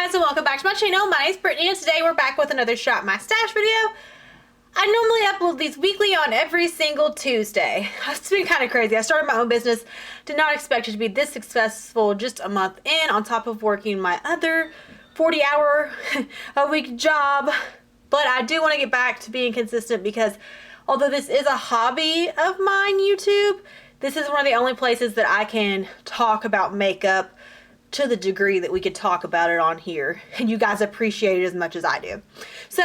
guys, and welcome back to my channel. My name is Brittany, and today we're back with another Shop My Stash video. I normally upload these weekly on every single Tuesday. It's been kind of crazy. I started my own business, did not expect it to be this successful just a month in, on top of working my other 40-hour a week job. But I do want to get back to being consistent because although this is a hobby of mine, YouTube, this is one of the only places that I can talk about makeup to the degree that we could talk about it on here, and you guys appreciate it as much as I do. So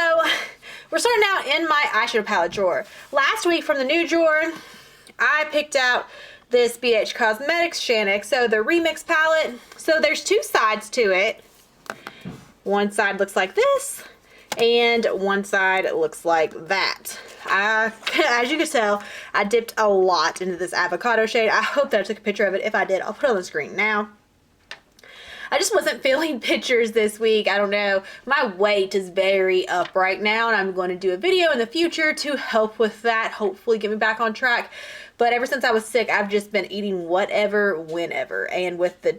we're starting out in my eyeshadow palette drawer. Last week from the new drawer, I picked out this BH Cosmetics Shanix, so the Remix palette. So there's two sides to it. One side looks like this, and one side looks like that. As you can tell, I dipped a lot into this avocado shade. I hope that I took a picture of it. If I did, I'll put it on the screen now. I just wasn't feeling pictures this week. I don't know. My weight is very up right now, and I'm going to do a video in the future to help with that. Hopefully get me back on track. But ever since I was sick, I've just been eating whatever, whenever. And with the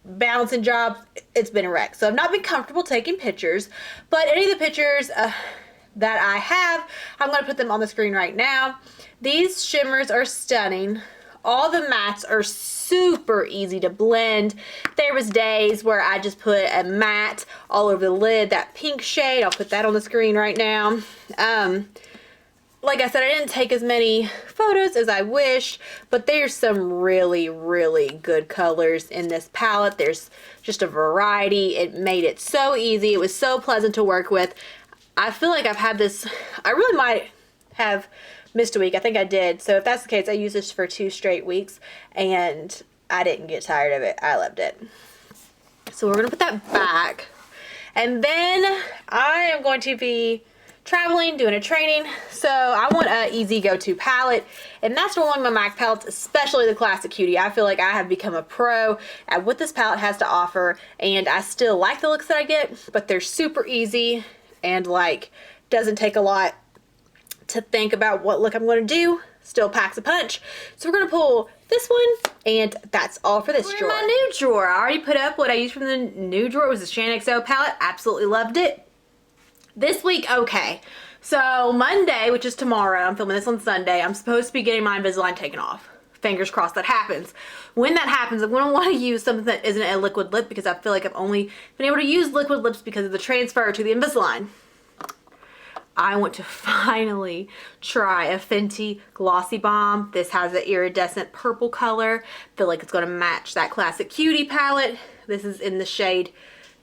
balancing job, it's been a wreck. So I've not been comfortable taking pictures. But any of the pictures that I have, I'm going to put them on the screen right now. These shimmers are stunning. All the mattes are super easy to blend. There was days where I just put a matte all over the lid, that pink shade. I'll put that on the screen right now. Like I said, I didn't take as many photos as I wish, but there's some really, really good colors in this palette. There's just a variety. It made it so easy. It was so pleasant to work with. I feel like I've had this, I really might have missed a week. I think I did. So if that's the case, I used this for 2 straight weeks and I didn't get tired of it. I loved it. So we're going to put that back. And then I am going to be traveling, doing a training. So I want an easy go-to palette. And that's normally my MAC palettes, especially the Classic Cutie. I feel like I have become a pro at what this palette has to offer. And I still like the looks that I get, but they're super easy and like doesn't take a lot to think about what look I'm going to do. Still packs a punch. So we're going to pull this one, and that's all for this drawer. My new drawer. I already put up what I used from the new drawer. It was the Shanix palette. Absolutely loved it. This week, okay. So Monday, which is tomorrow, I'm filming this on Sunday, I'm supposed to be getting my Invisalign taken off. Fingers crossed that happens. When that happens, I'm going to want to use something that isn't a liquid lip because I feel like I've only been able to use liquid lips because of the transfer to the Invisalign. I want to finally try a Fenty Glossy Bomb. This has an iridescent purple color. I feel like it's going to match that Classic Cutie palette. This is in the shade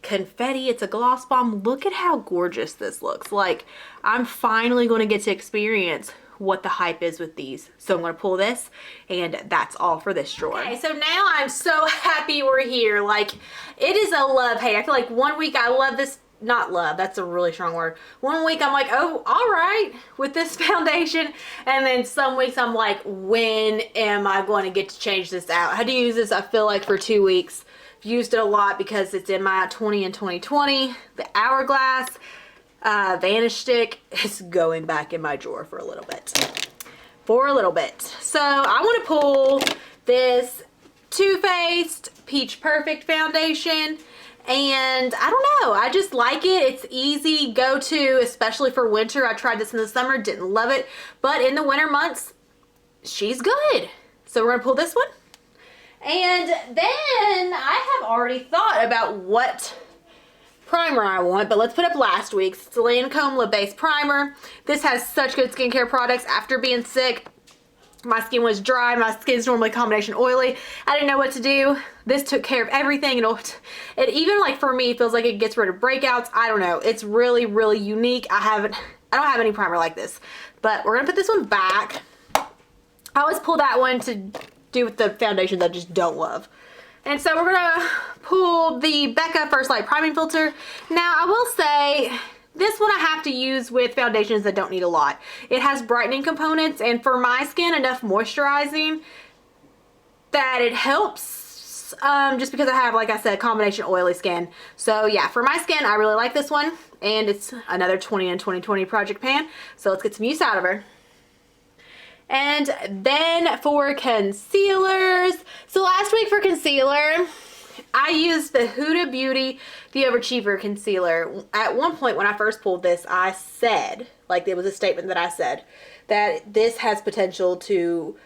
Confetti. It's a gloss bomb. Look at how gorgeous this looks. Like, I'm finally going to get to experience what the hype is with these. So I'm going to pull this, and that's all for this drawer. Okay, so now I'm so happy we're here. Like, it is a love-hate. I feel like one week I love this. Not love, that's a really strong word. One week I'm like, oh, all right, with this foundation. And then some weeks I'm like, when am I going to get to change this out? I had to use this, I feel like, for 2 weeks. Used it a lot because it's in my 20 and 2020. The Hourglass Vanish Stick is going back in my drawer for a little bit. So I want to pull this Too Faced Peach Perfect foundation. And I don't know, I just like it. It's easy go-to, especially for winter. I tried this in the summer, didn't love it. But in the winter months, she's good. So we're gonna pull this one. And then I have already thought about what primer I want, but let's put up last week's. It's the Lancome Lip Base Primer. This has such good skincare products. After being sick, my skin was dry. My skin's normally combination oily. I didn't know what to do. This took care of everything. It even, like, for me, feels like it gets rid of breakouts. I don't know. It's really, really unique. I don't have any primer like this. But we're gonna put this one back. I always pull that one to do with the foundations I just don't love. And so we're gonna pull the Becca First Light Priming Filter. Now, I will say, this one I have to use with foundations that don't need a lot. It has brightening components, and for my skin, enough moisturizing that it helps, just because I have, like I said, combination oily skin. So yeah, for my skin, I really like this one, and it's another 20 and 2020 Project Pan. So let's get some use out of her. And then for concealers, so last week for concealer, I used the Huda Beauty, the Overachiever Concealer. At one point when I first pulled this, I said, like it was a statement that I said, that this has potential to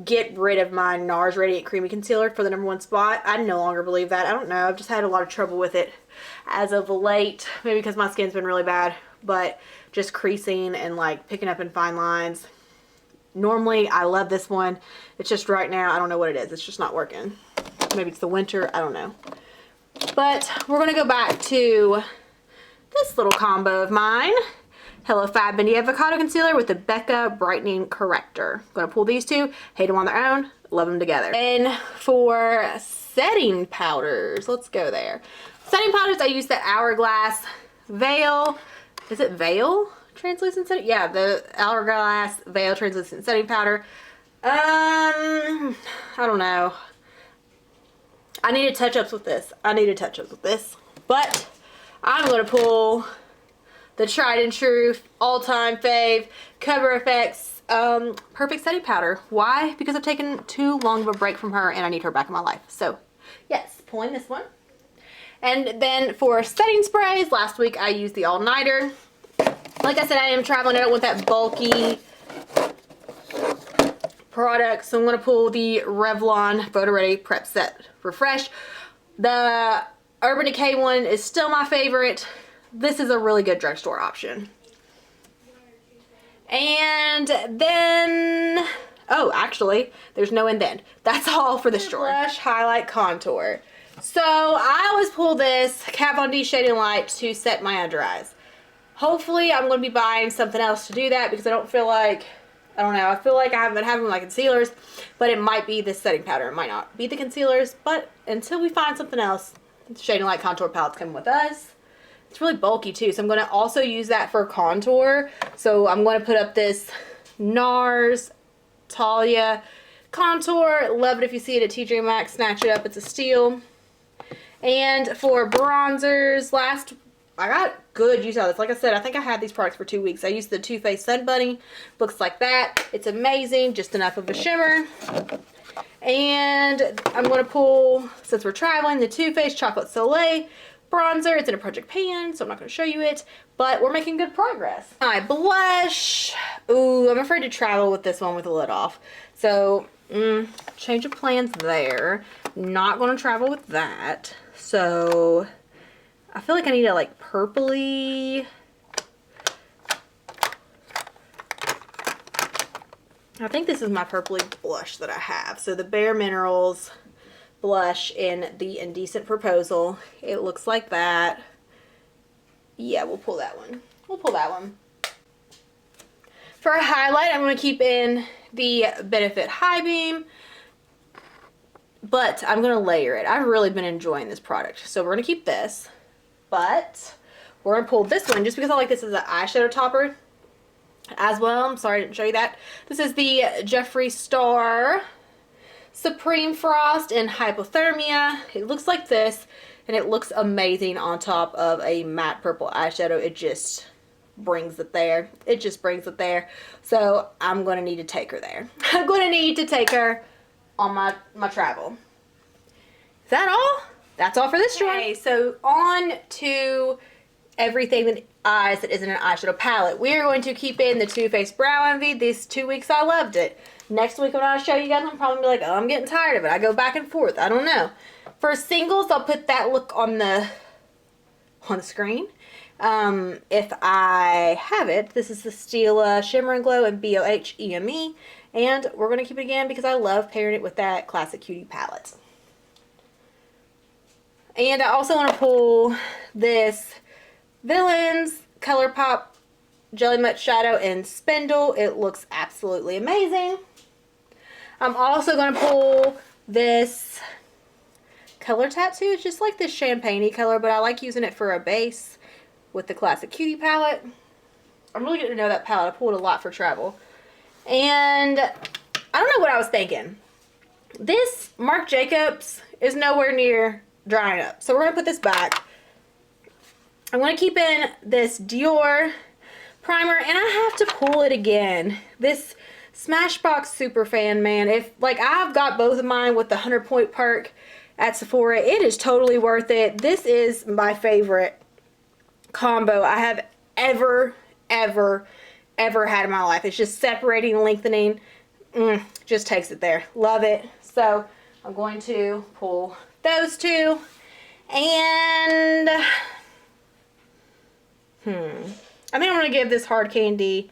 get rid of my NARS Radiant Creamy Concealer for the #1 spot. I no longer believe that. I don't know. I've just had a lot of trouble with it as of late. Maybe because my skin's been really bad, but just creasing and like picking up in fine lines. Normally, I love this one. It's just right now, I don't know what it is. It's just not working. Maybe it's the winter. I don't know. But we're going to go back to this little combo of mine. Hello Fab Bendy Avocado Concealer with the Becca Brightening Corrector. I'm going to pull these two. Hate them on their own. Love them together. And for setting powders, let's go there. Setting powders, I use the Hourglass Veil. Is it Veil? Translucent setting? Yeah, the Hourglass Veil Translucent Setting Powder. I don't know. I need to touch ups with this. But I'm going to pull the tried and true, all-time fave, Cover FX Perfect Setting Powder. Why? Because I've taken too long of a break from her and I need her back in my life. So, yes, pulling this one. And then for setting sprays, last week I used the All Nighter. Like I said, I am traveling. I don't want that bulky product. So I'm going to pull the Revlon Photo Ready Prep Set Refresh. The Urban Decay one is still my favorite. This is a really good drugstore option. And then, oh, actually, there's no and then. That's all for the store. Blush, highlight, contour. So I always pull this Kat Von D Shading Light to set my under eyes. Hopefully, I'm going to be buying something else to do that because I don't feel like, I don't know, I feel like I haven't been having my concealers, but it might be this setting powder. It might not be the concealers, but until we find something else, the Shading Light contour palettes come with us. It's really bulky too, so I'm going to also use that for contour. So I'm going to put up this NARS Talia contour. Love it if you see it at TJ Maxx. Snatch it up. It's a steal. And for bronzers, I got good use out of this. Like I said, I think I had these products for 2 weeks. I used the Too Faced Sun Bunny. Looks like that. It's amazing. Just enough of a shimmer. And I'm going to pull, since we're traveling, the Too Faced Chocolate Soleil bronzer. It's in a project pan, so I'm not going to show you it, but we're making good progress. My blush. Ooh, I'm afraid to travel with this one with the lid off. So, change of plans there. Not going to travel with that. So, I feel like I need a like purpley. I think this is my purpley blush that I have. So the Bare Minerals blush in the Indecent Proposal. It looks like that. Yeah, we'll pull that one. For a highlight, I'm going to keep in the Benefit High Beam, but I'm going to layer it. I've really been enjoying this product. So we're going to keep this, but we're going to pull this one just because I like this as an eyeshadow topper as well. I'm sorry I didn't show you that. This is the Jeffree Star Supreme Frost in Hypothermia. It looks like this, and it looks amazing on top of a matte purple eyeshadow. It just brings it there. So I'm going to need to take her there. I'm going to need to take her on my travel. Is that all? That's all for this drawing. Okay, so on to everything that eyes that isn't an eyeshadow palette. We are going to keep in the Too Faced Brow Envy. These 2 weeks I loved it. Next week when I show you guys, I'm probably be like, oh, I'm getting tired of it. I go back and forth. I don't know. For singles, I'll put that look on the screen. If I have it, this is the Stila Shimmer and Glow in BOH EME. And we're going to keep it again because I love pairing it with that Classic Cutie palette. And I also want to pull this Villains ColourPop Jelly Much Shadow in Spindle. It looks absolutely amazing. I'm also going to pull this Color Tattoo. It's just like this champagne-y color, but I like using it for a base with the Classic Cutie palette. I'm really getting to know that palette. I pulled a lot for travel. And I don't know what I was thinking. This Marc Jacobs is nowhere near drying up. So we're going to put this back. I'm going to keep in this Dior primer, and I have to pull it again. This Smashbox Superfan, man. If, like, I've got both of mine with the 100 Point Perk at Sephora. It is totally worth it. This is my favorite combo I have ever had in my life. It's just separating and lengthening. Just takes it there. Love it. So I'm going to pull those two. And I think I'm going to give this Hard Candy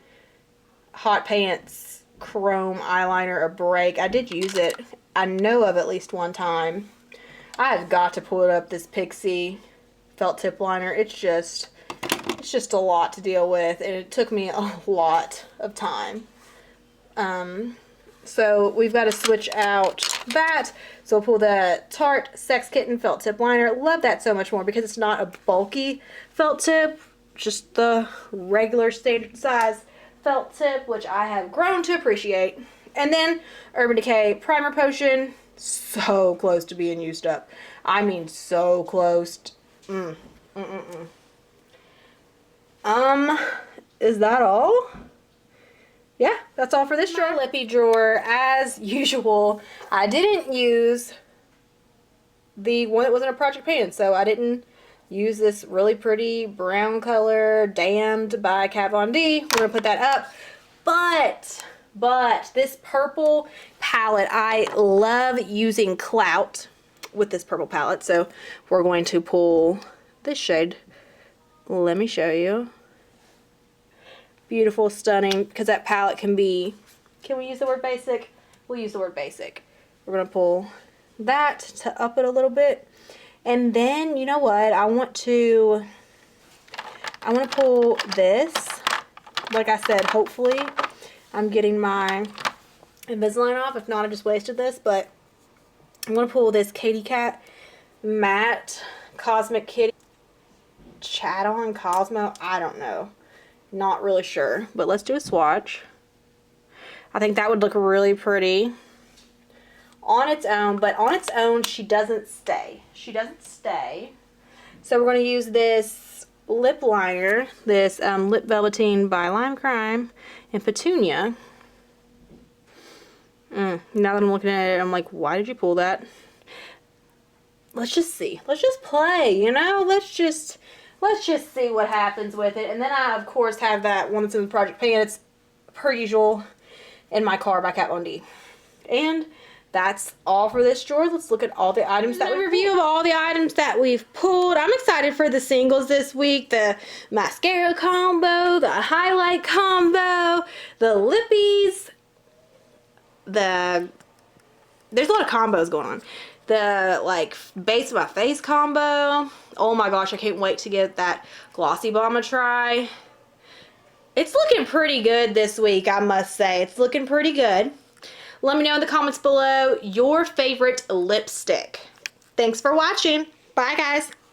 Hot Pants Chrome eyeliner a break. I did use it. I know of at least one time. I have got to pull it up, this Pixie felt tip liner. It's just a lot to deal with, and it took me a lot of time. So we've got to switch out that. So we'll pull the Tarte Sex Kitten felt tip liner. Love that so much more because it's not a bulky felt tip, just the regular standard size felt tip, which I have grown to appreciate. And then Urban Decay Primer Potion, so close to being used up. I mean, so close. Is that all? Yeah, that's all for this drawer. My lippy drawer, as usual. I didn't use the one that wasn't a project pan, so I didn't use this really pretty brown color, Damned by Kat Von D. We're gonna put that up. But this purple palette, I love using clout with this purple palette, so we're going to pull this shade. Let me show you. Beautiful, stunning, because that palette can be, can we use the word basic? We'll use the word basic. We're going to pull that to up it a little bit. And then, you know what, I want to pull this. Like I said, hopefully I'm getting my Invisalign off. If not, I just wasted this. But I'm going to pull this Katy Kat Matte Cosmic Kitty Chat on Cosmo. I don't know. Not really sure. But let's do a swatch. I think that would look really pretty on its own. But on its own, she doesn't stay. She doesn't stay. So we're going to use this lip liner. This Lip Velveteen by Lime Crime and Petunia. Now that I'm looking at it, I'm like, why did you pull that? Let's just see. Let's just play, you know? Let's just see what happens with it. And then I, of course, have that one that's in the project pan. It's, per usual, in my car by Kat Von D. And that's all for this drawer. Let's look at all the items that we review of all the items that we've pulled. I'm excited for the singles this week. The mascara combo, the highlight combo, the lippies. There's a lot of combos going on. The like base of my face combo. Oh my gosh, I can't wait to get that glossy bomb a try. It's looking pretty good this week, I must say. It's looking pretty good. Let me know in the comments below your favorite lipstick. Thanks for watching. Bye, guys.